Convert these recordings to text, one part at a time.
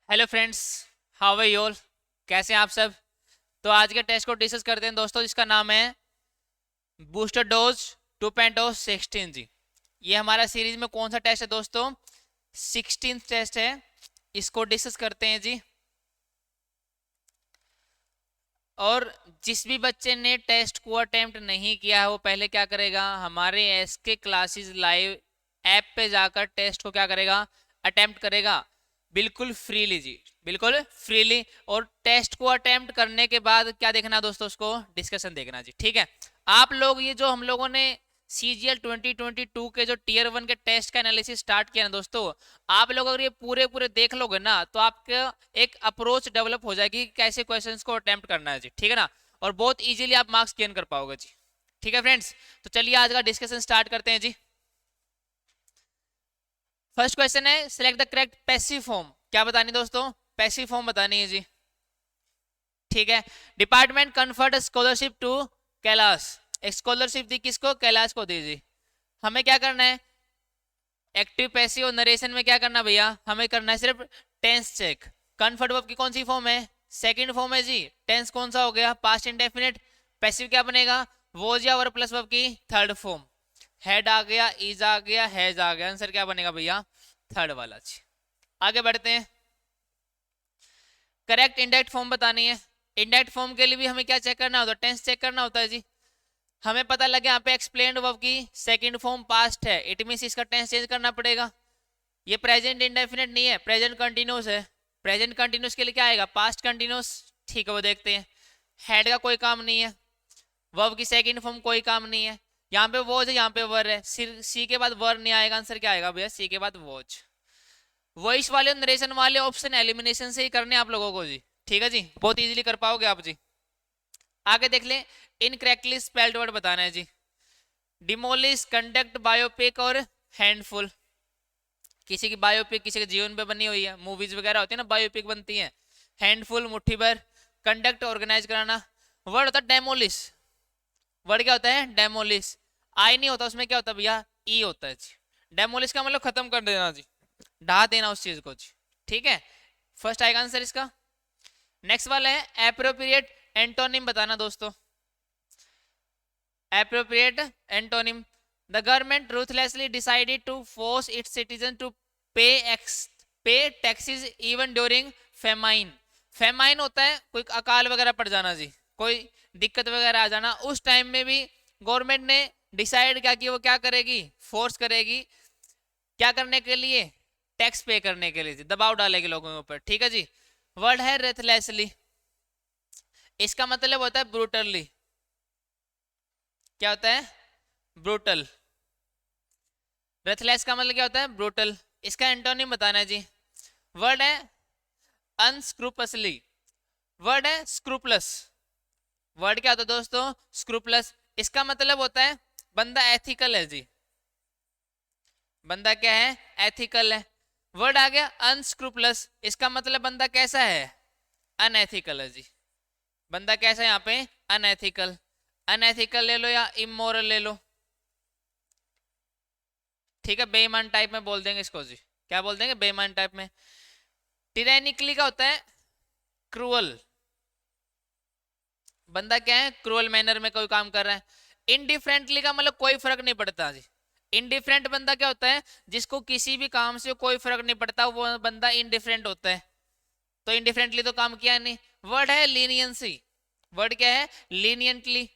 Hello friends, how are you all. कैसे हैं आप सब। तो आज के टेस्ट को डिस्कस करते हैं दोस्तों, जिसका नाम है बूस्टर डोज 2.16 जी। ये हमारा सीरीज में कौन सा टेस्ट है दोस्तों? 16th टेस्ट है। इसको डिस्कस करते हैं जी। और जिस भी बच्चे ने टेस्ट को अटेम्प्ट नहीं किया है वो पहले क्या करेगा, हमारे एसके क्लासेस लाइव ऐप पे जाकर टेस्ट को क्या करेगा, अटेम्प्ट करेगा। बिल्कुल फ्रीली जी, बिल्कुल फ्रीली। और टेस्ट को अटेम्प्ट करने के बाद क्या देखना दोस्तों, उसको डिस्कशन देखना जी। ठीक है। आप लोग ये जो हम लोगों ने CGL 2022 के जो टीयर 1 के टेस्ट का एनालिसिस स्टार्ट किया ना दोस्तों, आप लोग अगर ये पूरे पूरे देख लोगे ना तो आपका एक अप्रोच डेवलप हो जाएगी कि कैसे क्वेश्चंस को अटेम्प्ट करना है जी। ठीक है ना। और बहुत इजीली आप मार्क्स गेन कर पाओगे जी। ठीक है फ्रेंड्स, तो चलिए आज का डिस्कशन स्टार्ट करते हैं जी। फर्स्ट क्वेश्चन है, select the correct passive form. क्या बतानी दोस्तों? पैसिव फॉर्म बतानी है जी। ठीक है। Department conferred scholarship to Kailash. एक स्कॉलरशिप दी किसको? कैलाश को दी जी। हमें क्या करना है, एक्टिव पैसिव और नरेशन में क्या करना भैया, हमें करना है सिर्फ टेंस चेक। कन्फर्ड वर्ब की कौन सी फॉर्म है? सेकंड फॉर्म है जी। टेंस कौन सा हो गया? Past indefinite. पैसिव क्या बनेगा? वॉज या वर प्लस वर्ब की थर्ड फॉर्म। हैड आ गया, इज आ गया, हैज आ गया। आंसर क्या बनेगा भैया? थर्ड वाला जी। आगे बढ़ते हैं। करेक्ट इंडेक्ट फॉर्म बतानी है। इंडेक्ट फॉर्म के लिए भी हमें क्या चेक करना होता है? टेंस चेक करना होता है जी। हमें पता लगे यहाँ पे एक्सप्लेन्ड वर्ब की सेकंड फॉर्म पास्ट है, इट मींस इसका टेंस चेंज करना पड़ेगा। ये प्रेजेंट इंडेफिनिट नहीं है, प्रेजेंट कंटिन्यूस है। प्रेजेंट कंटिन्यूस के लिए क्या आएगा? Past continuous. ठीक है, वो देखते हैं। हेड का कोई काम नहीं है, वर्ब की सेकंड फॉर्म कोई काम नहीं है। यहाँ पे वॉज है, यहाँ पे वर है। सी के बाद वर नहीं आएगा। आंसर क्या आएगा भैया? सी के बाद वॉज। वॉइस वाले और नरेशन वाले ऑप्शन एलिमिनेशन से ही करने आप लोगों को जी। ठीक है जी, बहुत इजीली कर पाओगे आप जी। आगे देख लें। इनकरेक्टली स्पेल्ड वर्ड बताना है जी। डिमोलिश, कंडक्ट, बायोपिक और हैंडफुल। किसी की बायोपिक किसी के जीवन पे बनी हुई है, मूवीज वगैरह होती है ना, बायोपिक बनती है। हैंडफुल मुट्ठी भर। कंडक्ट ऑर्गेनाइज कराना। वर्ड होता है डेमोलिश। वर्ड क्या होता है? डेमोलिश। आई नहीं होता उसमें, क्या होता है भैया? ई होता है जी। डेमोलिश का मतलब खत्म कर देना जी, ढा देना उस चीज को जी। ठीक है, फर्स्ट आएगा आंसर इसका। नेक्स्ट वाला है एप्रोप्रिएट एंटोनिम बताना दोस्तों। Appropriate antonym. The government ruthlessly decided to force its citizen to pay pay taxes even during famine. Famine होता है कोई अकाल वगैरह पड़ जाना जी, कोई दिक्कत वगैरह आ जाना। उस टाइम में भी गवर्नमेंट ने डिसाइड किया कि वो क्या करेगी, फोर्स करेगी। क्या करने के लिए? टैक्स पे करने के लिए जी, दबाव डालेगी लोगों के ऊपर। ठीक है जी। वर्ड है रेथलेसली। इसका मतलब होता है ब्रूटली। क्या होता है? ब्रूटल। रेथलेस का मतलब क्या होता है? ब्रूटल। इसका एंटोनिम बताना है जी। वर्ड है अनस्क्रूपसली। वर्ड है स्क्रूपलस। वर्ड क्या होता है दोस्तों? स्क्रूपलस। इसका मतलब होता है बंदा एथिकल है जी। बंदा क्या है? एथिकल है। वर्ड आ गया अनस्क्रूपलस। इसका मतलब बंदा कैसा है? अनएथिकल है जी। बंदा कैसा है यहाँ पे? अनएथिकल। अनएथिकल ले लो या इमोरल ले लो। ठीक है, बेईमान टाइप में बोल देंगे इसको जी। क्या बोल देंगे? बेईमान टाइप में। टिरैनिकली का होता है क्रूअल। बंदा क्या है? क्रूअल मैनर में कोई काम कर रहा है। इनडिफरेंटली का मतलब कोई फर्क नहीं पड़ता जी। इनडिफरेंट बंदा क्या होता है? जिसको किसी भी काम से कोई फर्क नहीं पड़ता, वो बंदा इनडिफरेंट होता है। तो इनडिफरेंटली तो काम किया नहीं। वर्ड है लीनियंसी। वर्ड क्या है? लीनियंटली।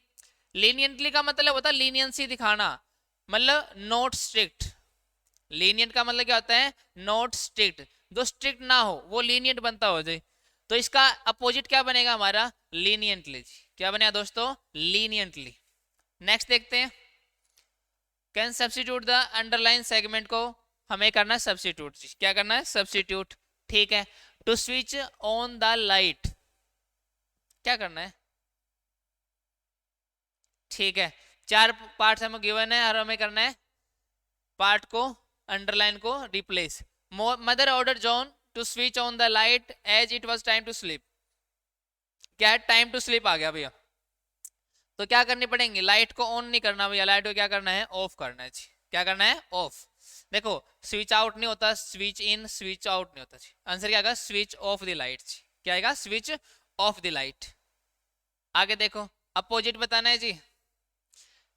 लीनियंटली का मतलब होता है लीनियंसी दिखाना, मतलब नॉट स्ट्रिक्ट। लीनियंट का मतलब क्या होता है? Not strict. जो स्ट्रिक्ट ना हो वो लीनियंट बनता हो जाए। तो इसका अपोजिट क्या बनेगा हमारा? लीनियंटली। क्या बनेगा दोस्तों? लीनियंटली। नेक्स्ट देखते हैं। Can substitute the underline segment को हमें करना है सब्सिट्यूट। क्या करना है? सब्सिट्यूट। ठीक है। To switch on the light क्या करना है? ठीक है, चार पार्ट्स हमें गिवन है और हमें करना है पार्ट को, अंडरलाइन को replace. Mother order John to switch on the light as it was time to sleep. क्या है? टाइम टू स्लीप आ गया भैया। तो क्या करनी पड़ेंगी? लाइट को ऑन नहीं करना भैया, लाइट को क्या करना है? ऑफ करना है जी। क्या करना है, ऑफ। देखो स्विच आउट नहीं होता, स्विच इन, स्विच आउट नहीं होता जी। आंसर क्या आएगा, स्विच ऑफ द लाइट। क्या आएगा, स्विच ऑफ द लाइट। आगे देखो अपोजिट बताना है जी।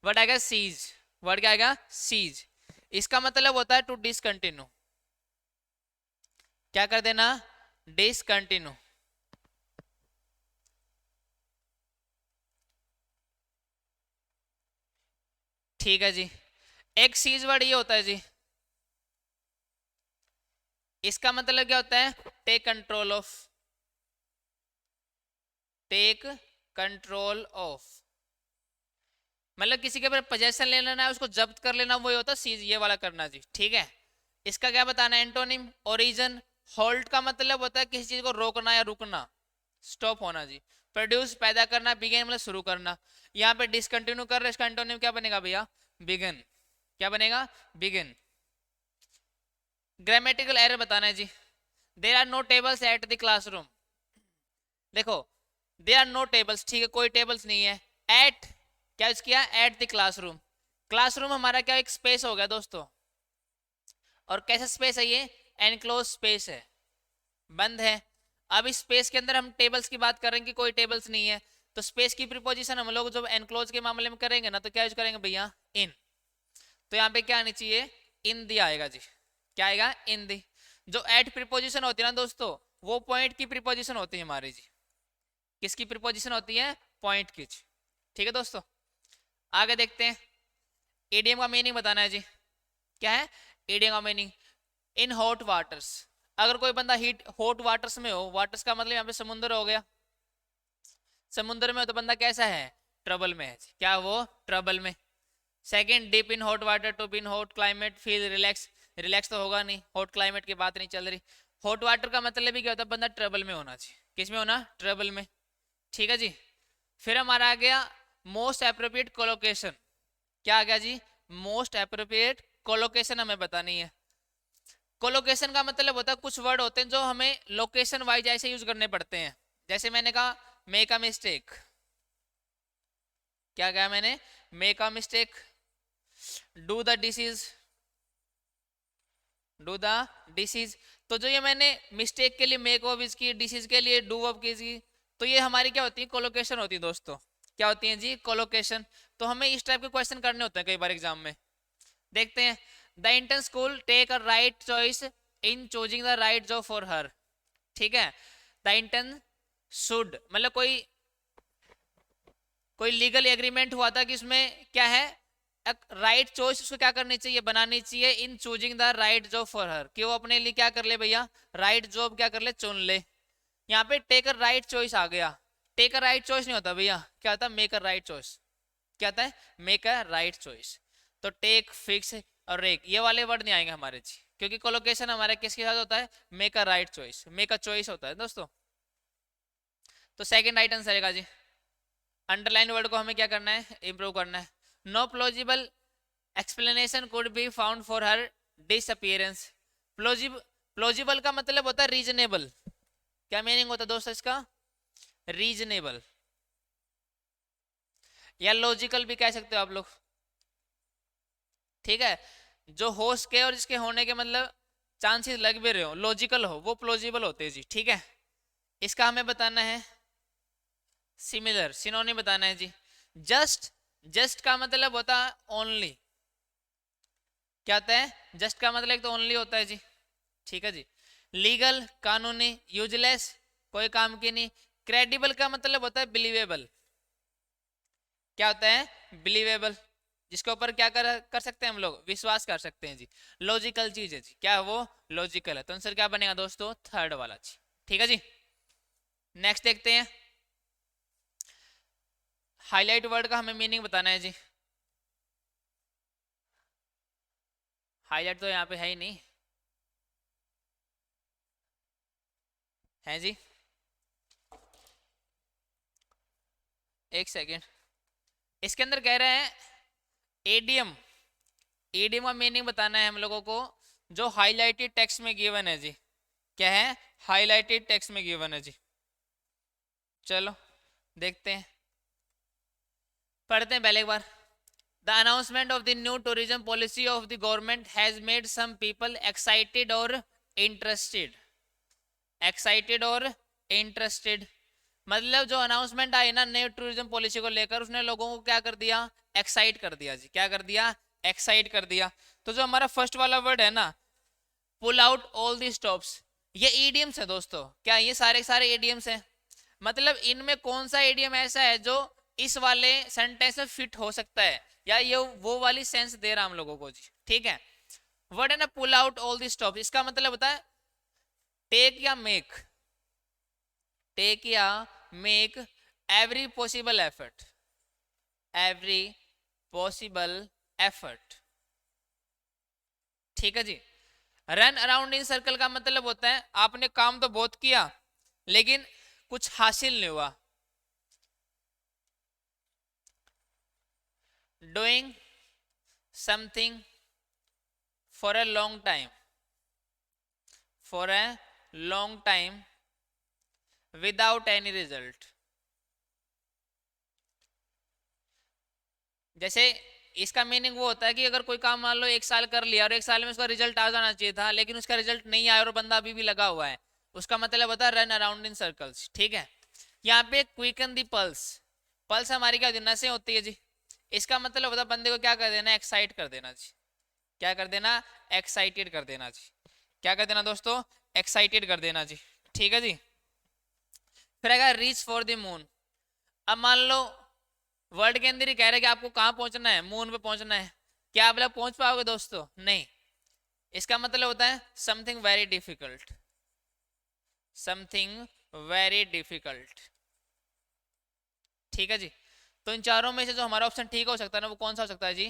वर्ड आएगा सीज। वर्ड क्या आएगा, सीज। इसका मतलब होता है टू डिसकंटिन्यू। क्या कर देना, डिसकंटिन्यू। ठीक है जी। एक सीज वर्ड ये होता है जी, इसका मतलब क्या होता है, take control of. Take control of मतलब किसी के ऊपर पोजेशन ले लेना है, उसको जब्त कर लेना, वही होता है सीज, ये वाला करना जी। ठीक है, इसका क्या बताना है, एंटोनिम, ओरिजिन। होल्ड का मतलब होता है किसी चीज को रोकना या रुकना, स्टॉप होना जी। प्रोड्यूस पैदा करना, बिगिन मतलब शुरू करना। यहाँ पे डिसकंटिन्यू कर रहे, इसका एंटोनिम क्या बनेगा भैया, बिगिन। क्या बनेगा, बिगिन। ग्रामेटिकल एरर बताना है जी। There are no tables at the classroom. देखो देयर आर नो टेबल्स, ठीक है, कोई टेबल्स नहीं है। एट क्या यूज किया, एट द क्लासरूम। क्लासरूम हमारा क्या एक स्पेस हो गया दोस्तों, और कैसा स्पेस है ये, एनक्लोज स्पेस है, बंद है। अब इस स्पेस के अंदर हम टेबल्स की बात कर रहे हैं कि कोई टेबल्स नहीं है, तो स्पेस की प्रीपोजिशन हम लोग जब एनक्लोज के मामले में करेंगे ना, तो क्या यूज करेंगे भैया, इन। तो यहाँ पे क्या आनी चाहिए, इन दी आएगा जी। क्या आएगा, इन दी। जो एट प्रीपोजिशन होती है ना दोस्तों, वो पॉइंट की प्रीपोजिशन होती है हमारी जी। किसकी प्रीपोजिशन होती है, पॉइंट की। ठीक है दोस्तों, आगे देखते हैं। ईडीएम का मीनिंग बताना है जी। क्या है, ईडीएम का मीनिंग, इन हॉट वाटर्स। अगर कोई बंदा हीट हॉट वाटर्स में हो, वाटर्स का मतलब यहाँ पे समुद्र हो गया, समुद्र में हो तो बंदा कैसा है, ट्रबल में है। क्या वो, ट्रबल में। Second, deep in hot water to be in hot climate, feel relax. Relax तो होगा नहीं, हॉट क्लाइमेट की बात नहीं चल रही। हॉट वाटर का मतलब भी क्या होता है, बंदा ट्रबल में होना चाहिए। किस में होना, ट्रबल में। ठीक है जी। फिर हमारा आ गया मोस्ट एप्रोप्रिएट कोलोकेशन। क्या आ गया जी, मोस्ट एप्रोप्रिएट कोलोकेशन हमें बतानी है। कोलोकेशन का मतलब होता है कुछ वर्ड होते हैं जो हमें लोकेशन वाइज ऐसे यूज करने पड़ते हैं। जैसे मैंने कहा मेक अ मिस्टेक। क्या कहा मैंने, make a mistake. Do the disease, do the disease. तो जो ये मैंने मिस्टेक के लिए मेक ऑफ की, डिसीज के लिए डू ऑफ की, तो ये हमारी क्या होती है, कोलोकेशन होती है दोस्तों। क्या होती है जी, कोलोकेशन। तो हमें इस टाइप के क्वेश्चन करने होते हैं कई बार एग्जाम में। देखते हैं, the intern school take a right choice in choosing the right job for her. ठीक है, द इंटर्न शुड मतलब कोई कोई लीगल एग्रीमेंट हुआ था कि उसमें क्या है, राइट चॉइस उसको क्या करनी चाहिए, बनानी चाहिए, इन choosing the right job for हर, कि वो अपने लिए क्या कर ले भैया, राइट जॉब क्या कर ले, चुन ले। यहाँ पे टेक अ राइट चॉइस आ गया। टेक अ राइट चॉइस नहीं होता भैया, क्या होता है, मेक अ राइट चॉइस। क्या होता है, मेक अ राइट चॉइस। तो टेक, फिक्स और रेक, ये वाले वर्ड नहीं आएंगे हमारे जी, क्योंकि कोलोकेशन हमारे किसके साथ होता है, make a right choice, make a choice होता है दोस्तों। तो सेकंड राइट आंसर रहेगा जी। अंडरलाइन वर्ड को हमें क्या करना है, इंप्रूव करना है। No plausible explanation could be found for her disappearance. Plausible का मतलब होता है रीजनेबल। क्या मीनिंग होता है दोस्तों इसका, रीजनेबल, या लॉजिकल भी कह सकते हो आप लोग। ठीक है, जो हो सके और जिसके होने के मतलब चांसेस लग भी रहे हो, लॉजिकल हो, वो प्लॉजिबल होते हैं जी। ठीक है, इसका हमें बताना है सिमिलर, सिनोनिम बताना है जी। जस्ट, जस्ट का मतलब होता है ओनली। क्या होता है, जस्ट का मतलब एक तो ओनली होता है जी। ठीक है जी। लीगल, कानूनी, यूजलेस, कोई काम की नहीं। क्रेडिबल का मतलब होता है बिलीवेबल। क्या होता है, बिलीवेबल, जिसके ऊपर क्या कर सकते हैं हम लोग, विश्वास कर सकते हैं जी। लॉजिकल चीज है जी, क्या है वो, लॉजिकल है। तो आंसर क्या बनेगा दोस्तों, थर्ड वाला जी। ठीक है जी। नेक्स्ट देखते हैं, हाईलाइट वर्ड का हमें मीनिंग बताना है जी। हाईलाइट तो यहाँ पे है ही नहीं, है जी, एक सेकेंड। इसके अंदर कह रहे हैं एडीएम, एडीएम का मीनिंग बताना है हम लोगों को, जो हाईलाइटेड टेक्स्ट में गिवन है जी। क्या है, हाईलाइटेड टेक्स्ट में गिवन है जी। चलो देखते हैं, पढ़ते हैं पहले एक बार। The announcement of the new tourism policy of the government has made some people excited or interested. Excited और interested, मतलब जो अनाउंसमेंट आई ना नई टूरिज्म पॉलिसी को लेकर, उसने लोगों को क्या कर दिया, एक्साइट कर दिया जी। क्या कर दिया, एक्साइट कर दिया। तो जो हमारा फर्स्ट वाला वर्ड है ना, pull out all the stops, ये ईडियम्स है दोस्तों। क्या ये सारे सारे ईडियम्स हैं? मतलब इनमें कौन सा ईडियम ऐसा है जो इस वाले सेंटेंस में फिट हो सकता है, या ये वो वाली सेंस दे रहा हम लोगों को जी। ठीक है, वर्ड है ना pull out all the stops, इसका मतलब होता है टेक या मेक, टेक या make every possible effort, every possible effort. ठीक है जी। रन अराउंड इन सर्कल का मतलब होता है आपने काम तो बहुत किया लेकिन कुछ हासिल नहीं हुआ। Doing something for a long time, for a long time without any result. जैसे इसका मीनिंग वो होता है कि अगर कोई काम मान लो 1 साल कर लिया और 1 साल में उसका रिजल्ट आ जाना चाहिए था, लेकिन उसका रिजल्ट नहीं आया और बंदा अभी भी लगा हुआ है, उसका मतलब होता है रन अराउंड इन सर्कल्स। ठीक है, यहाँ पे क्विकन दी पल्स, पल्स हमारी क्या होती है, नसें होती है जी। इसका मतलब होता है बंदे को क्या कर देना, एक्साइट कर देना जी। क्या कर देना, एक्साइटेड कर देना जी। क्या कर देना दोस्तों, एक्साइटेड कर देना जी। ठीक है जी। फिर आएगा रीच फॉर द मून। अब मान लो वर्ड के अंदर ही कह रहे हैं कि आपको कहाँ पहुंचना है, मून पे पहुंचना है। क्या आप लोग पहुंच पाओगे दोस्तों? नहीं। इसका मतलब होता है something very difficult, something very difficult. ठीक है जी। तो इन चारों में से जो हमारा ऑप्शन ठीक हो सकता है ना, वो कौन सा हो सकता है जी,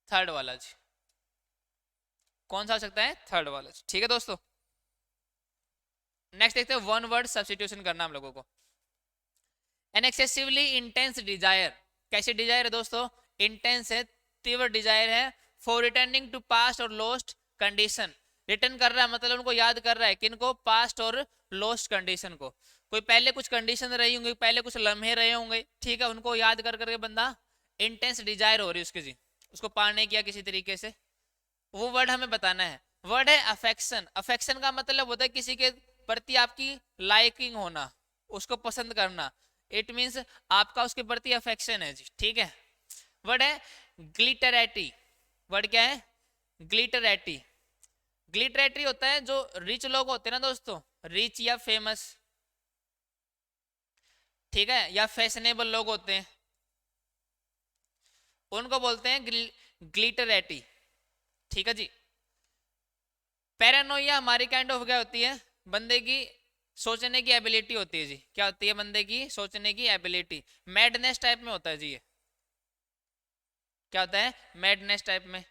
थर्ड वाला जी। कौन सा हो सकता है, थर्ड वाला जी। ठीक है दोस्तों, नेक्स्ट देखते हैं वन वर्ड सब्स्टिट्यूशन करना हम लोगों को। एन एक्सेसिवली इंटेंस डिजायर, कैसे डिजायर है दोस्तों, इंटेंस है, तीव्र डिजायर है, फॉर रिटर्निंग टू पास्ट और लॉस्ट कंडीशन। रिटर्न कर रहा है मतलब उनको याद कर रहा है, किनको, पास्ट और लॉस्ट कंडीशन को। कोई पहले कुछ कंडीशन रही होंगी, पहले कुछ लम्हे रहे होंगे, ठीक है, उनको याद कर करके बंदा इंटेंस डिजायर हो रही है उसकी जी, उसको पाने किया किसी तरीके से, वो वर्ड हमें बताना है। वर्ड है अफेक्शन। अफेक्शन का मतलब होता है किसी के प्रति आपकी लाइकिंग होना, उसको पसंद करना। इट मीन्स आपका उसके प्रति अफेक्शन है जी। ठीक है, वर्ड है ग्लिटरेटी। वर्ड क्या है, ग्लिटरेटी। ग्लिटरेटी होता है जो रिच लोग होते हैं ना दोस्तों, रिच या फेमस, ठीक है, या फैशनेबल लोग होते हैं, उनको बोलते हैं ग्लिटरेटी। ठीक है जी। पैरानोइया हमारी काइंड ऑफ क्या होती है, बंदे की सोचने की एबिलिटी होती है जी। क्या होती है, बंदे की सोचने की एबिलिटी। मैडनेस टाइप में होता है जी ये। क्या होता है, मैडनेस टाइप में।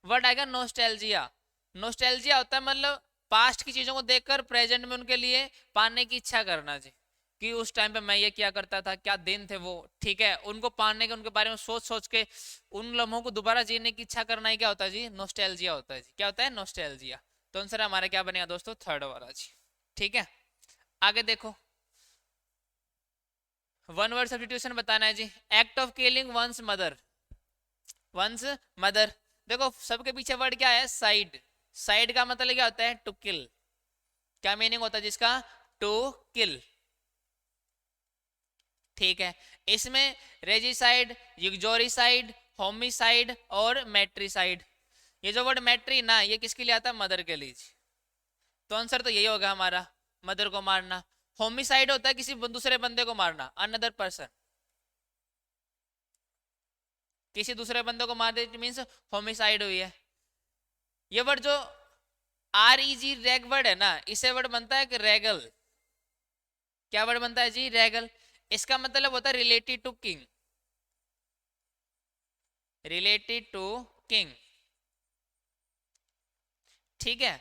वर्ड आएगा नोस्टैल्जिया। नोस्टैल्जिया होता है मतलब पास्ट की चीजों को देखकर प्रेजेंट में उनके लिए पाने की इच्छा करना जी, कि उस टाइम पे मैं ये क्या करता था, क्या दिन थे वो। ठीक है, उनको पाने के, उनके बारे में सोच सोच के उन लम्हों को दोबारा जीने की इच्छा करना ही क्या होता है जी, नोस्टैल्जिया होता है जी। क्या होता है, नोस्टैल्जिया। तो आंसर हमारा क्या बनेगा दोस्तों, थर्ड वाला जी। ठीक है, आगे देखो, वन वर्ड सब्स्टिट्यूशन बताना है जी। Act of killing one's mother, one's mother. देखो सबके पीछे वर्ड क्या है, साइड। साइड का मतलब क्या होता है, टू किल। क्या मीनिंग होता है जिसका, टू किल। ठीक है, इसमें रेजिसाइड, यूक्सोरिसाइड, होमिसाइड और मैट्रिसाइड। ये जो वर्ड मैट्री ना, ये किसके लिए आता है, मदर के लिए। तो आंसर तो यही होगा हमारा, मदर को मारना। होमिसाइड होता है किसी दूसरे बंदे को मारना, अनदर पर्सन, किसी दूसरे बंदे को मार दे मींस होमिसाइड हुई है। ये वर्ड जो REG रेग वर्ड है ना, इसे वर्ड बनता है कि रेगल। क्या वर्ड बनता है जी, रेगल। इसका मतलब होता है related to king, related to king. ठीक है,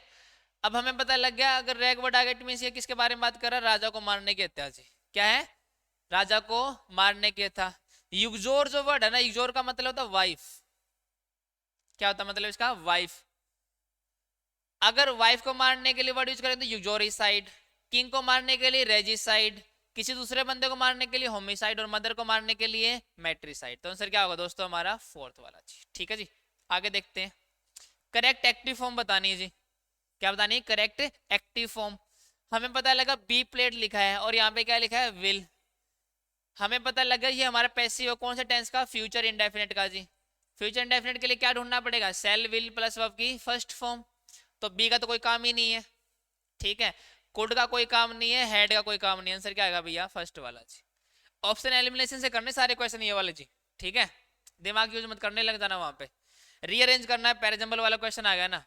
अब हमें पता लग गया अगर रेग वर्ड आ गया मींस ये किसके बारे में बात कर रहा है, राजा को मारने के इत्यादि। क्या है, राजा को मारने के था। युगजोर जो वर्ड है ना, युगजोर का मतलब होता है वाइफ। क्या होता है मतलब इसका, वाइफ। अगर वाइफ को मारने के लिए वर्ड यूज करें तो युगजोरिसाइड, किंग को मारने के लिए रेजिसाइड, किसी दूसरे बंदे को मारने के लिए होमिसाइड और मदर को मारने के लिए मैट्रिसाइड। तो आंसर क्या होगा दोस्तों हमारा फोर्थ वाला चीज। ठीक है जी, आगे देखते हैं। करेक्ट एक्टिव फॉर्म बतानी है जी। क्या बतानी है? Correct active form. हमें पता लगा बी प्लेट लिखा है और यहाँ पे क्या लिखा है? विल। हमें पता लगा ये हमारा पैसिव है कौन से टेंस का? फ्यूचर इंडेफिनिट का जी। फ्यूचर इंडेफिनिट के लिए क्या ढूंढना पड़ेगा? सेल विल प्लस वर्ब की फर्स्ट फॉर्म। तो बी का तो कोई काम ही नहीं है, ठीक है। कुड का कोई काम नहीं है, हेड का कोई काम नहीं है। आंसर क्या आएगा भैया? फर्स्ट वाला जी। ऑप्शन एलिमिनेशन से करने सारे क्वेश्चन ये वाले जी, ठीक है। दिमाग यूज मत करने लग जाना वहां पे। रीअरेंज करना है, पैराजंबल वाला क्वेश्चन आ गया ना।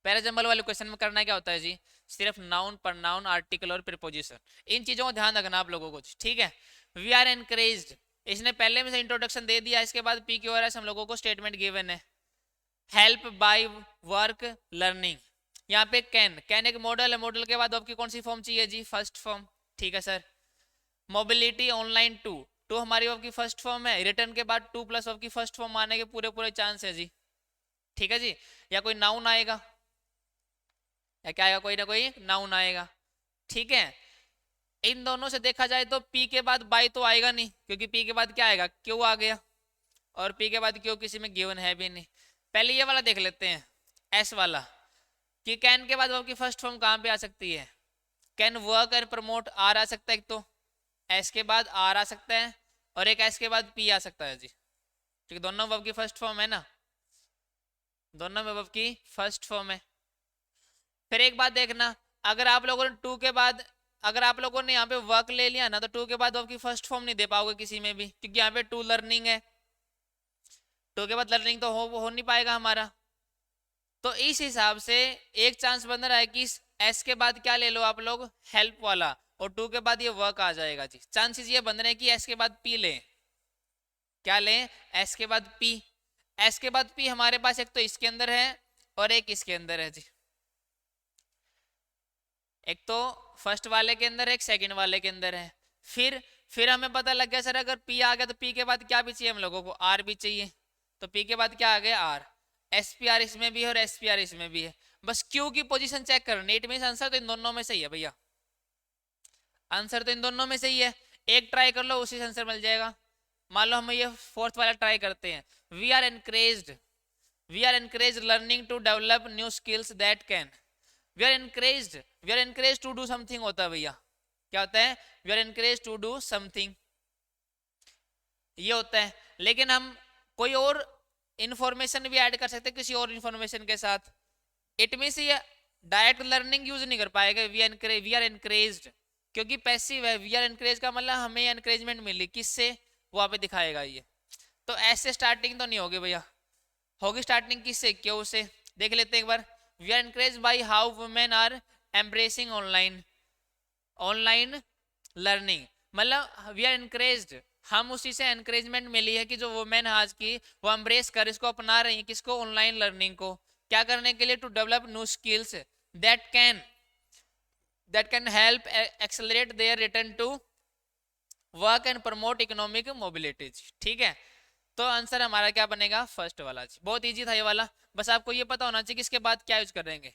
पैराजंबल वाले क्वेश्चन में करना क्या होता है जी? सिर्फ नाउन, प्रनाउन, आर्टिकल और प्रीपोजिशन, इन चीजों को ध्यान रखना आप लोगों को, ठीक है। वी आर एनकरेज्ड, इसने पहले में से इंट्रोडक्शन दे दिया, इसके बाद पी क्यू आर एस हम लोगों को स्टेटमेंट गिवन है। हेल्प बाय वर्क लर्निंग, यहाँ पे कैन एक मॉडल है, मॉडल के बाद आपकी कौन सी फॉर्म चाहिए जी? फर्स्ट फॉर्म, ठीक है सर। मोबिलिटी ऑनलाइन टू हमारी वर्ब की फर्स्ट फॉर्म है। रिटर्न के बाद टू प्लस वर्ब की फर्स्ट फॉर्म आने के पूरे पूरे चांस है जी, ठीक है जी। या कोई नाउन आएगा, या क्या आएगा? कोई ना कोई नाउन आएगा, ठीक है। इन दोनों से देखा जाए तो पी के बाद बाई तो आएगा नहीं, क्योंकि पी के बाद क्या आएगा? क्यों आ गया, और पी के बाद क्यों किसी में गिवन है भी नहीं। पहले ये वाला देख लेते हैं, एस वाला, कि कैन के बाद वर्ब की फर्स्ट फॉर्म कहाँ पे आ सकती है? Can work and promote, are आ सकता है एक, तो एस के बाद आर आ सकता है, और एक एस के बाद पी आ सकता है जी, क्योंकि दोनों वर्ब की फर्स्ट फॉर्म है ना, दोनों में वर्ब की फर्स्ट फॉर्म है। फिर एक बात देखना, अगर आप लोगों ने टू के बाद, अगर आप लोगों ने यहाँ पे वर्क ले लिया ना, तो टू के बाद वर्ब की फर्स्ट फॉर्म नहीं दे पाओगे किसी में भी, क्योंकि यहाँ पे टू लर्निंग है, टू के बाद लर्निंग तो हो नहीं पाएगा हमारा। तो इस हिसाब से एक चांस बन रहा है कि एस के बाद क्या ले लो आप लोग? हेल्प वाला, और टू के बाद ये वर्क आ जाएगा जी। चांसेस ये बन रहे हैं कि एस के बाद पी लें। क्या लें? एस के बाद पी। एस के बाद पी हमारे पास एक तो इसके अंदर है और एक इसके अंदर है जी, एक तो फर्स्ट वाले के अंदर है, एक सेकंड वाले के अंदर है। फिर हमें पता लग गया सर अगर पी आ गया तो पी के बाद क्या भी चाहिए हम लोगों को? आर भी चाहिए। तो पी के बाद क्या आ गया? आर। एस पी आर इसमें भी है और एस पी आर इसमें भी है, बस क्यू की पोजीशन चेक करनी। इट मींस आंसर तो इन दोनों में सही है भैया, आंसर तो इन दोनों में सही है। एक ट्राई कर लो, उसी से आंसर मिल जाएगा। मान लो हम ये फोर्थ वाला ट्राई करते हैं। We are encouraged learning to develop new skills that can. We are encouraged to do something होता है भैया। क्या होता है? We are encouraged to do something, ये होता है। लेकिन हम कोई और इंफॉर्मेशन भी ऐड कर सकते हैं किसी और इंफॉर्मेशन के साथ। इट मींस ये डायरेक्ट लर्निंग यूज नहीं कर पाएगा वी आर एनकरेज्ड, क्योंकि पैसिव है। वी आर एनकरेज का मतलब हमें एनकरेजमेंट मिली, किससे? वहां पे दिखाएगा ये। तो ऐसे स्टार्टिंग तो नहीं होगी भैया, होगी स्टार्टिंग किससे? क्यों से। देख लेते हैं एक बार। We are encourage by how women are embracing online learning, मतलब वी आर एनकरेज्ड, हम उसी से एनकरेजमेंट मिली है कि जो वुमेन आज की वो एम्ब्रेस कर, इसको अपना रही है, किसको? ऑनलाइन लर्निंग को। क्या करने के लिए? To develop new skills that can help accelerate their return to work and promote economic mobility, ठीक है। तो आंसर हमारा क्या बनेगा? फर्स्ट वाला जी। बहुत इजी था ये वाला, बस आपको ये पता होना चाहिए कि इसके बाद क्या यूज करेंगे।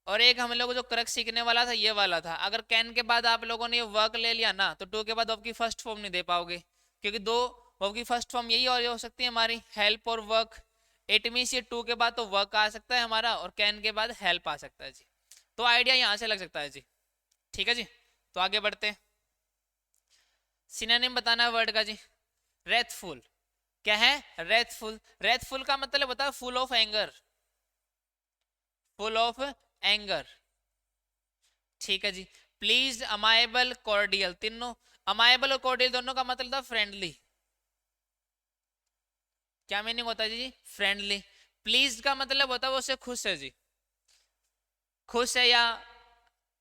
और एक हम लोग जो करक सीखने वाला था ये वाला था, अगर कैन के बाद आप लोगों ने ये वर्क ले लिया ना, तो टू के बाद वर्ब की फर्स्ट फॉर्म नहीं दे पाओगे, क्योंकि दो वर्ब की फर्स्ट फॉर्म यही और हो सकती है हमारी, हेल्प और वर्क। इट मींस ये टू के बाद तो वर्क आ सकता है हमारा, और कैन के बाद हेल्प आ सकता है जी। तो आइडिया यहाँ से लग सकता है जी, ठीक है जी। तो आगे बढ़ते हैं। सिनोनिम बताना है वर्ड का जी। रेथफुल, क्या है? रेथफुल। रेथफुल का मतलब होता है full of anger, full of anger, ठीक है जी। प्लीज, अमायबल, कॉर्डियल, तीनों अमायबल और कॉर्डियल दोनों का मतलब था फ्रेंडली। क्या मीनिंग होता है जी? फ्रेंडली। प्लीज का मतलब होता है वो उससे खुश है जी, खुश है या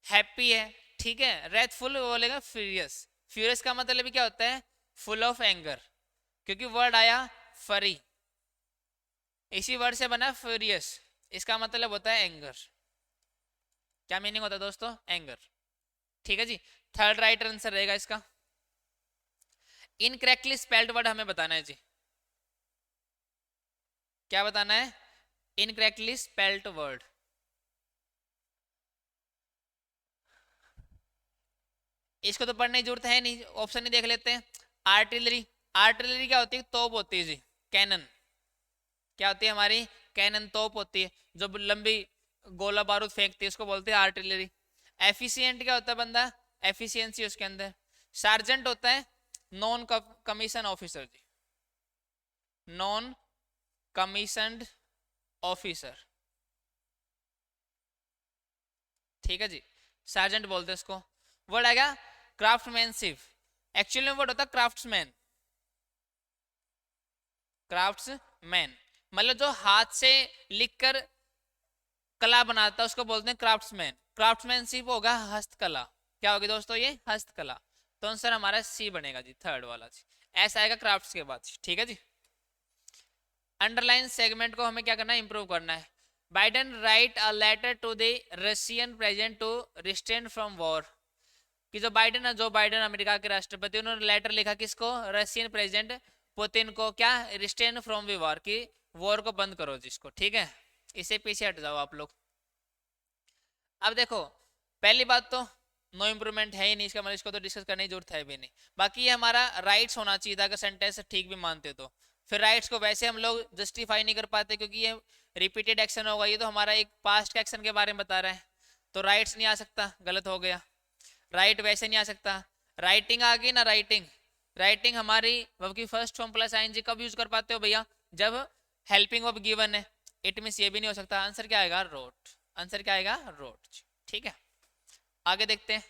हैप्पी है, ठीक है। रेथफुल बोलेगा फ्यूरियस। फ्यूरियस का मतलब भी क्या होता है? फुल ऑफ एंगर, क्योंकि वर्ड आया फरी, इसी वर्ड से बना फ्यूरियस, इसका मतलब होता है एंगर। क्या मीनिंग होता है दोस्तों? एंगर, ठीक है जी। थर्ड राइट आंसर रहेगा इसका। इनकरेक्टली स्पेल्ड वर्ड हमें बताना है जी। क्या बताना है? Incorrectly spelled word. इसको तो पढ़ने की जरूरत है नहीं, ऑप्शन ही देख लेते हैं। आर्टिलरी, आर्टिलरी क्या होती है? तोप होती है जी, कैनन। क्या होती है हमारी? कैनन, तोप होती है जो लंबी गोला बारूद फेंकती है, उसको बोलते हैं आर्टिलरी। एफिशिएंट क्या होता है बंदा? एफिशिएंसी उसके अंदर। सार्जेंट होता है नॉन कमीशन ऑफिसर जी, नॉन कमीशनड ऑफिसर, ठीक है जी, सार्जेंट बोलते हैं इसको। वर्ड आएगा क्राफ्टमैनशिप, एक्चुअली में वर्ड होता है क्राफ्ट्समैन, क्राफ्ट्समैन मतलब जो हाथ से लिखकर कला बनाता है उसको बोलते हैं क्राफ्ट्समैन। क्राफ्ट्समैनशिप होगा हस्तकला। क्या होगी दोस्तों? ये हस्तकला। तो आंसर हमारा सी बनेगा जी, थर्ड वाला जी, ऐसा आएगा क्राफ्ट्स के बाद, ठीक है जी। अंडरलाइन सेगमेंट को हमें क्या करना है? इंप्रूव करना है। Biden write a letter to the Russian president to restrain from war, कि जो बाइडेन है, जो बाइडेन अमेरिका के राष्ट्रपति, उन्होंने लेटर लिखा किसको? रशियन प्रेसिडेंट पुतिन को, क्या? रिस्ट्रेन फ्रॉम द वॉर, की वॉर को बंद करो जिसको, ठीक है। इसे पीछे हट जाओ आप लोग। अब देखो, पहली बात तो नो इम्प्रूवमेंट है ही नहीं, इसका मतलब इसको तो डिस्कस करने की जरूरत है भी नहीं। बाकी ये हमारा राइट्स होना चाहिए था, अगर सेंटेंस ठीक भी मानते तो। फिर राइट्स को वैसे हम लोग जस्टिफाई नहीं कर पाते क्योंकि ये रिपीटेड एक्शन होगा, ये तो हमारा एक पास्ट के एक्शन के बारे में बता रहा है, तो राइट्स नहीं आ सकता, गलत हो गया। राइट वैसे नहीं आ सकता। राइटिंग आ गई ना, राइटिंग, राइटिंग हमारी वर्ब की फर्स्ट फॉर्म प्लस आईएनजी कब यूज कर पाते हो भैया? जब हेल्पिंग वर्ब गिवन है। इट मींस ये भी नहीं हो सकता। आंसर क्या आएगा? रोट। आंसर क्या आएगा? रोट, ठीक है। आगे देखते हैं,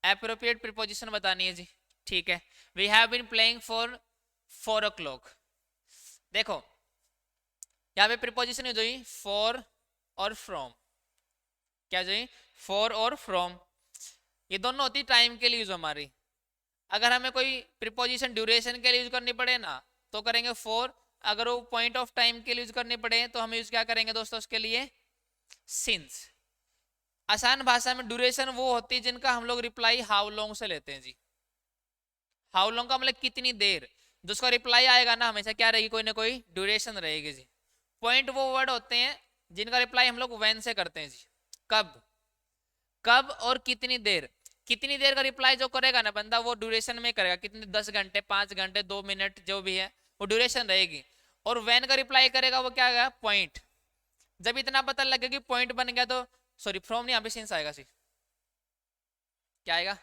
एप्रोप्रिएट प्रीपोजिशन बतानी है जी, ठीक है। We have been playing for 4 o'clock। देखो यहाँ पे प्रीपोजिशन यूज हुई फॉर और फ्रॉम। क्या जो? फॉर और फ्रॉम, ये दोनों होती टाइम के लिए यूज हमारी। अगर हमें कोई प्रीपोजिशन ड्यूरेशन के लिए यूज करनी पड़े ना तो करेंगे फॉर, अगर वो पॉइंट ऑफ टाइम के लिए यूज करनी पड़े तो हम यूज क्या करेंगे दोस्तों उसके लिए? सिंस। आसान भाषा में ड्यूरेशन वो होती है जिनका हम लोग रिप्लाई हाउ लॉन्ग से लेते हैं जी। हाउ लॉन्ग का मतलब कितनी देर, जिसका रिप्लाई आएगा ना हमेशा क्या रहेगी? कोई ना कोई ड्यूरेशन रहेगी जी। पॉइंट वो वर्ड होते हैं जिनका रिप्लाई हम लोग व्हेन से करते हैं जी। कब, कब और कितनी देर। कितनी देर का रिप्लाई जो करेगा ना बंदा वो ड्यूरेशन में करेगा, कितने? 10 घंटे, 5 घंटे, 2 मिनट, जो भी है वो ड्यूरेशन रहेगी। और व्हेन का रिप्लाई करेगा वो क्या आएगा? पॉइंट। जब इतना पता लगे कि पॉइंट बन गया तो, सॉरी फ्रॉम नहीं, यहाँ पे सिंस आएगा सी। क्या आएगा?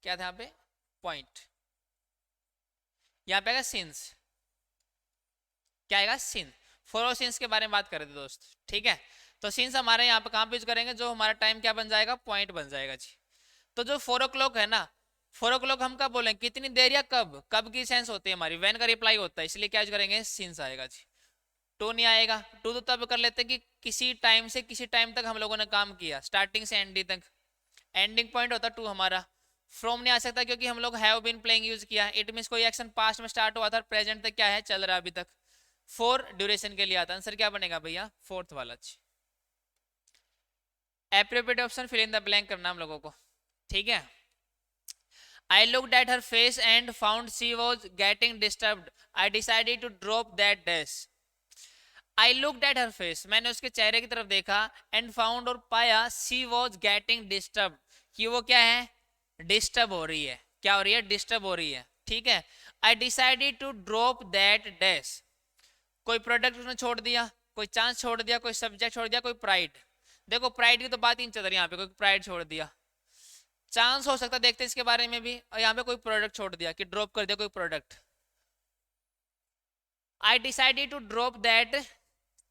क्या था यहाँ पे? पॉइंट। यहाँ पे आएगा सिंस। क्या आएगा? सिंस। फॉर और सिंस के बारे में बात कर रहे थे दोस्त, ठीक है। तो सिंस हमारे यहाँ पे कहाँ पे यूज करेंगे? जो हमारा टाइम क्या बन जाएगा? पॉइंट बन जाएगा जी। तो जो 4 o'clock है ना, 4 o'clock हम कब बोलेंगे? कितनी देर या कब? कब की सेंस होती है हमारी, व्हेन का रिप्लाई होता है, इसलिए क्या यूज करेंगे? सिंस आएगा जी। टू नहीं आएगा। टू तो तब कर लेते कि किसी टाइम से किसी टाइम तक हम लोगों ने काम किया, स्टार्टिंग से एंडिंग तक, एंडिंग पॉइंट होता टू हमारा। फ्रॉम नहीं आ सकता क्योंकि हम लोग हैव बीन प्लेइंग यूज किया। इट मींस कोई एक्शन पास्ट में स्टार्ट हुआ था, प्रेजेंट तक क्या है? चल रहा है अभी तक। फोर ड्यूरेशन के लिए आता। आंसर क्या बनेगा भैया? फोर्थ वाला। Appropriate option fill in the blank करना हम लोगों को, ठीक है। I looked at her face and found she was getting disturbed. I decided to drop that dash. I looked at her face. मैंने उसके चेहरे की तरफ देखा and found और पाया she was getting disturbed. कि वो क्या है? डिस्टर्ब हो रही है। क्या हो रही है? डिस्टर्ब हो रही है, ठीक है। I decided to drop that dash. कोई प्रोडक्ट उसने छोड़ दिया, कोई चांस छोड़ दिया, कोई सब्जेक्ट छोड़ दिया, कोई प्राइड। देखो प्राइड की तो बात ही नहीं चल रही यहाँ पे, कोई प्राइड छोड़ दिया, चांस हो सकता, देखते हैं इसके बारे में भी। और यहाँ पे कोई प्रोडक्ट छोड़ दिया कि ड्रॉप कर दिया कोई product. I decided to drop that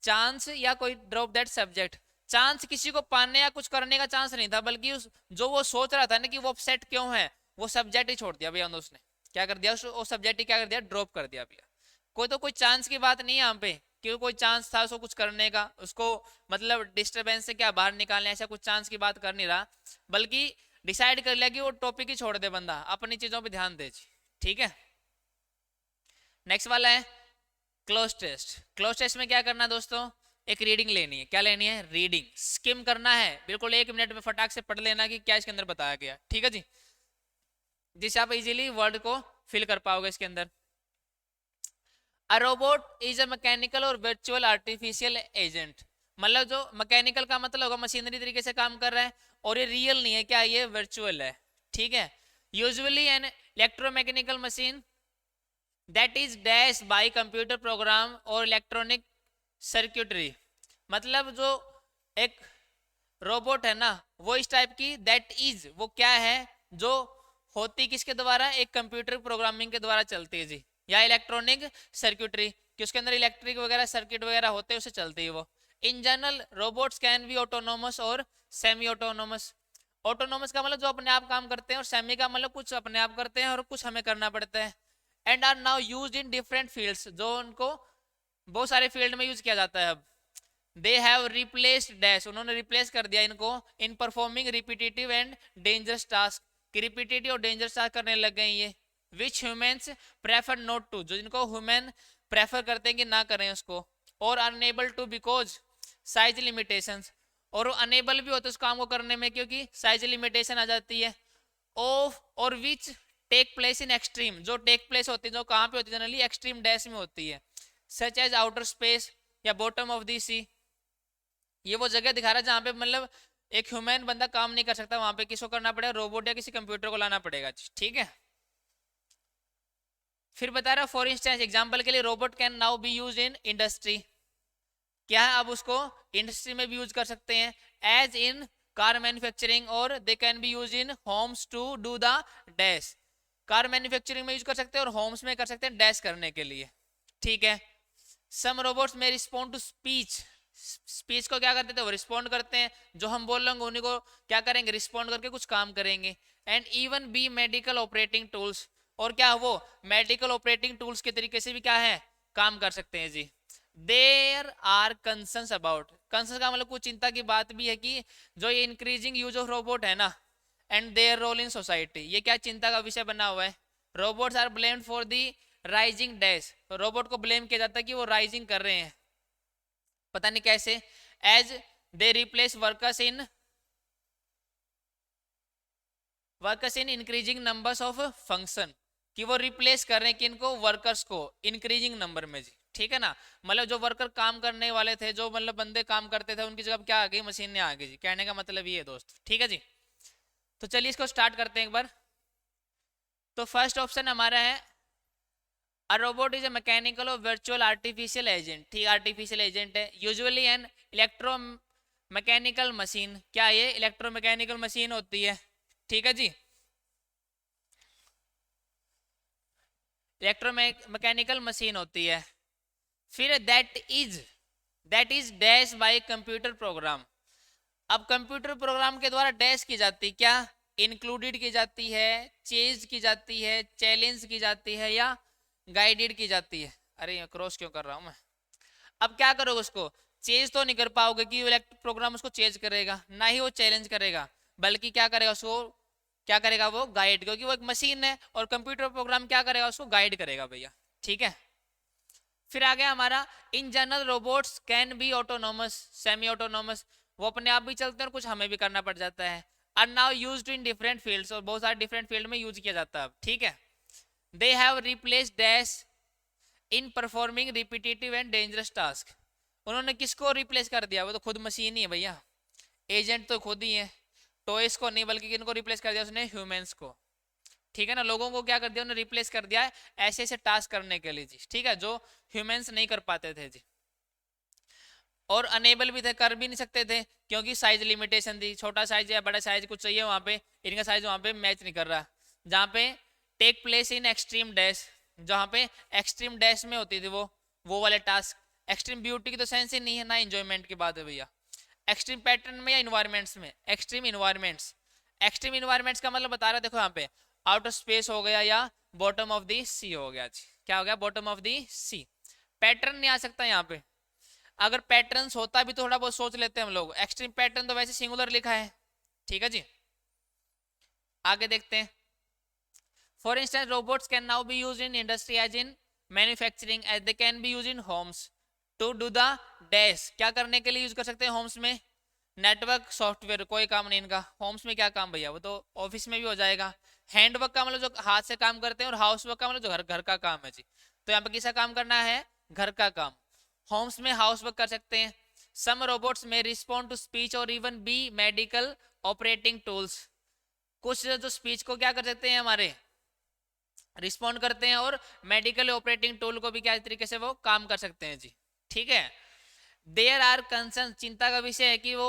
chance या कोई ड्रॉप दैट सब्जेक्ट। चांस किसी को पाने या कुछ करने का चांस नहीं था, बल्कि उस जो वो सोच रहा था ना कि वो अपसेट क्यों है, वो सब्जेक्ट ही छोड़ दिया भैया उसने। क्या कर दिया? वो सब्जेक्ट ही क्या कर दिया? ड्रॉप कर दिया भैया। कोई तो कोई चांस की बात नहीं है यहाँ पे, क्योंकि कोई चांस था उसको कुछ करने का, उसको मतलब डिस्टरबेंस से क्या बाहर निकालने, ऐसा कुछ चांस की बात कर नहीं रहा, बल्कि डिसाइड कर लिया कि वो टॉपिक ही छोड़ दे बंदा, अपनी चीजों पे ध्यान दे, ठीक है। नेक्स्ट वाला है क्लोज टेस्ट। क्लोज टेस्ट में क्या करना है दोस्तों? एक रीडिंग लेनी है। क्या लेनी है? रीडिंग। स्किम करना है, बिल्कुल 1 मिनट में फटाक से पढ़ लेना कि क्या इसके अंदर बताया गया, ठीक है जी, जिससे आप इजीली वर्ड को फिल कर पाओगे इसके अंदर। A robot is a mechanical और वर्चुअल आर्टिफिशियल एजेंट। मतलब जो मैकेनिकल का मतलब होगा मशीनरी तरीके से काम कर रहा है, और ये रियल नहीं है, क्या ये वर्चुअल है, ठीक है। Usually an electromechanical machine that is dash by computer program or electronic circuitry, मतलब जो एक रोबोट है ना वो इस टाइप की, दैट इज वो क्या है, जो होती किसके द्वारा, एक कंप्यूटर प्रोग्रामिंग के द्वारा चलती है जी, या इलेक्ट्रॉनिक सर्क्यूटरी कि उसके अंदर इलेक्ट्रिक वगैरह सर्किट वगैरह होते हैं उससे चलती है वो। In general robots can be autonomous और सेमी ऑटोनोमस। ऑटोनोमस का मतलब जो अपने आप काम करते हैं, और सेमी का मतलब कुछ अपने आप करते हैं और कुछ हमें करना पड़ता है। And are now used in different fields, जो उनको बहुत सारे फील्ड में यूज किया जाता है अब। दे हैव रिप्लेस्ड डैश, उन्होंने रिप्लेस कर दिया इनको in performing repetitive and dangerous task, कि रिपीटेटिव और डेंजरस टास्क करने लग गए ये। विच ह्यूमंस प्रेफर नॉट टू, जो जिनको ह्यूमन प्रेफर करते हैं कि ना करें उसको। और unable to because size limitations, और अनेबल भी होते उस काम को करने में क्योंकि साइज लिमिटेशन आ जाती है। ऑफ और which take place in extreme, जो टेक प्लेस होती है, जो कहाँ पे होती है, जनरली एक्सट्रीम डैश में होती है, सच एज आउटर स्पेस या बॉटम ऑफ द सी। ये वो जगह दिखा रहा है जहाँ पे मतलब एक ह्यूमन बंदा काम नहीं कर सकता, वहां पे किसको करना पड़ेगा, रोबोट या किसी कंप्यूटर को लाना पड़ेगा, ठीक है। फिर बता रहा फॉर इंस्टेंस, एग्जांपल के लिए robot can now B use in industry, क्या है अब उसको इंडस्ट्री में भी यूज कर सकते हैं, एज इन कार मैन्युफैक्चरिंग, और they can be use in homes to do the dash. Car manufacturing में यूज कर सकते हैं और होम्स में कर सकते हैं डैश करने के लिए, ठीक है। सम रोबोट्स में रिस्पॉन्ड टू स्पीच, स्पीच को क्या करते थे, वो रिस्पॉन्ड करते हैं, जो हम बोल रहे होंगे उन्हीं को क्या करेंगे, रिस्पॉन्ड करके कुछ काम करेंगे। And even be medical operating tools, और क्या वो मेडिकल ऑपरेटिंग टूल्स के तरीके से भी क्या है, काम कर सकते हैं जी। There are concerns about, concern का मतलब कुछ चिंता की बात भी है कि जो ये इंक्रीजिंग यूज ऑफ रोबोट है ना, and their role in society, ये क्या चिंता का विषय बना हुआ है। Robots are blamed for the rising dash, robot को ब्लेम किया जाता है कि वो राइजिंग कर रहे हैं, पता नहीं कैसे। As they replace workers in increasing numbers of function, कि वो रिप्लेस कर रहे हैं किनको, वर्कर्स को इंक्रीजिंग नंबर में जी, ठीक है ना। मतलब जो वर्कर काम करने वाले थे, जो मतलब बंदे काम करते थे, उनकी जगह क्या आ गई, मशीनें आ गई जी, कहने का मतलब ये है दोस्त, ठीक है जी। तो चलिए इसको स्टार्ट करते हैं एक बार। तो फर्स्ट ऑप्शन हमारा है A robot is a mechanical or virtual artificial agent, ठीक आर्टिफिशियल एजेंट है, usually an electromechanical machine, क्या ये इलेक्ट्रोमैकेनिकल मशीन होती है, ठीक है जी। इलेक्ट्रोमैकेनिकल मशीन होती है। फिर that is dash by computer programme, अब कंप्यूटर प्रोग्राम के द्वारा डैश की जाती, क्या इंक्लूडेड की जाती है, चेंज की जाती है, चैलेंज की जाती है, या गाइडेड की जाती है। अरे क्रॉस क्यों कर रहा हूं मैं। अब क्या करोगे, उसको चेंज तो नहीं कर पाओगे कि इलेक्ट्रिक प्रोग्राम उसको चेंज करेगा, ना ही वो चैलेंज करेगा, बल्कि क्या करेगा उसको, क्या करेगा वो गाइड, क्योंकि वो एक मशीन है और कंप्यूटर प्रोग्राम क्या करेगा, उसको गाइड करेगा भैया, ठीक है। फिर आ गया हमारा in general robots can be autonomous, semi autonomous, वो अपने आप भी चलते हैं और कुछ हमें भी करना पड़ जाता है। Are now used in different fields, और बहुत सारे डिफरेंट फील्ड में यूज किया जाता है, ठीक है। They have replaced dash in performing repetitive and dangerous task, उन्होंने किसको रिप्लेस कर दिया, वो तो खुद मशीन ही है भैया, एजेंट तो खुद ही है, टॉयज को नहीं बल्कि किनको रिप्लेस कर दिया उसने, ह्यूमंस को, ठीक है ना। लोगों को क्या कर दिया उन्होंने, रिप्लेस कर दिया है ऐसे ऐसे टास्क करने के लिए जी, ठीक है, जो ह्यूमंस नहीं कर पाते थे जी। और अनेबल भी थे, कर भी नहीं सकते थे क्योंकि साइज लिमिटेशन थी, छोटा साइज या बड़ा साइज कुछ चाहिए वहां पे, इनका साइज वहां पे मैच नहीं कर रहा। जहाँ पे take place in extreme dash, जहाँ पे एक्सट्रीम डैश में होती थी वो वाले टास्क। एक्सट्रीम ब्यूटी की तो सेंस ही नहीं है, ना इंजॉयमेंट की बात है भैया। एक्सट्रीम पैटर्न में या इन्वायरमेंट्स में, एक्सट्रीम इन्वायरमेंट्स, एक्सट्रीम इन्वायरमेंट्स का मतलब बता रहा देखो यहाँ पे आउटर स्पेस हो गया या बॉटम ऑफ द सी हो गया, क्या हो गया, bottom of the sea. Pattern नहीं आ सकता यहाँ पे, अगर पैटर्न्स होता भी तो थोड़ा बहुत सोच लेते हैं हम लोग, एक्सट्रीम पैटर्न तो वैसे सिंगुलर लिखा है, ठीक है जी। आगे देखते हैं। For instance robots can now be used in industry as in manufacturing, as they can be used in homes to do the dash, क्या करने के लिए यूज कर सकते हैं होम्स में, नेटवर्क सॉफ्टवेयर, कोई काम नहीं इनका, होम्स में क्या काम भैया, वो तो ऑफिस में भी हो जाएगा। हैंडवर्क का मतलब जो हाथ से काम करते हैं, और हाउस वर्क का मतलब जो घर का काम है जी, तो यहाँ पे किसका काम करना है, घर का काम। होम्स में हाउस वर्क कर सकते हैं, सम रोबोट्स में रिस्पॉन्ड टू स्पीच और even be medical operating tools. कुछ जो स्पीच को क्या कर सकते हैं हमारे रिस्पॉन्ड करते हैं और मेडिकल ऑपरेटिंग टूल को भी क्या तरीके से वो काम कर सकते हैं जी। ठीक है, देयर आर कंसर्न, चिंता का विषय है कि वो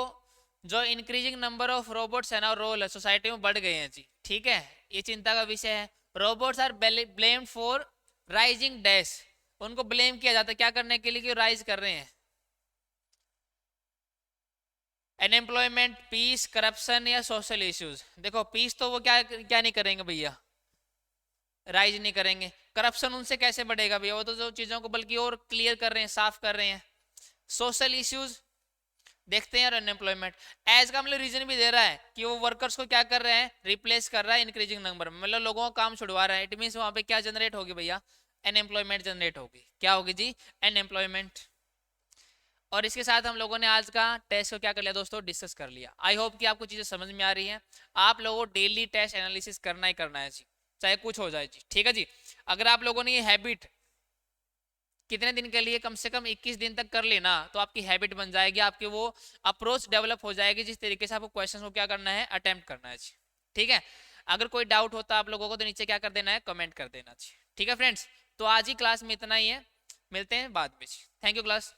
जो इंक्रीजिंग नंबर ऑफ रोबोट्स है ना रोल है सोसाइटी में बढ़ गए हैं जी। ठीक है, ये चिंता का विषय है। Robots are blamed for rising dash, उनको ब्लेम किया जाता है क्या करने के लिए कि राइज कर रहे हैं। अनएम्प्लॉयमेंट, पीस, करप्शन या सोशल इश्यूज। देखो पीस तो वो क्या क्या नहीं करेंगे भैया, राइज नहीं करेंगे। करप्शन उनसे कैसे बढ़ेगा भैया, वो तो जो चीजों को बल्कि और क्लियर कर रहे हैं, साफ कर रहे हैं। सोशल इश्यूज देखते हैं, और अनएम्प्लॉयमेंट एज का मतलब रीजन भी दे रहा है कि वो वर्कर्स को क्या कर रहे हैं, रिप्लेस कर रहा है इंक्रीजिंग नंबर, मतलब लोगों का काम छुड़वा रहा है। इट मीन वहां पे क्या जनरेट होगी भैया, अनएम्प्लॉयमेंट जनरेट होगी। क्या होगी जी, अनएम्प्लॉयमेंट। और इसके साथ हम लोगों ने आज का टेस्ट को क्या कर लिया दोस्तों, डिस्कस कर लिया। आई होप कि आपको चीजें समझ में आ रही हैं। आप लोगों को डेली टेस्ट एनालिसिस करना ही करना है जी, चाहे कुछ हो जाए जी। ठीक है जी, अगर आप लोगों ने ये हैबिट कितने दिन के लिए, कम से कम 21 दिन तक कर लेना, तो आपकी हैबिट बन जाएगी, आपकी वो अप्रोच डेवलप हो जाएगी जिस तरीके से आपको क्वेश्चन को क्या करना है, अटेम्प्ट करना है जी। ठीक है, अगर कोई डाउट होता है आप लोगों को तो नीचे क्या कर देना है, कमेंट कर देना जी। ठीक है फ्रेंड्स, तो आज ही क्लास में इतना ही है, मिलते हैं बाद में जी। Thank you class.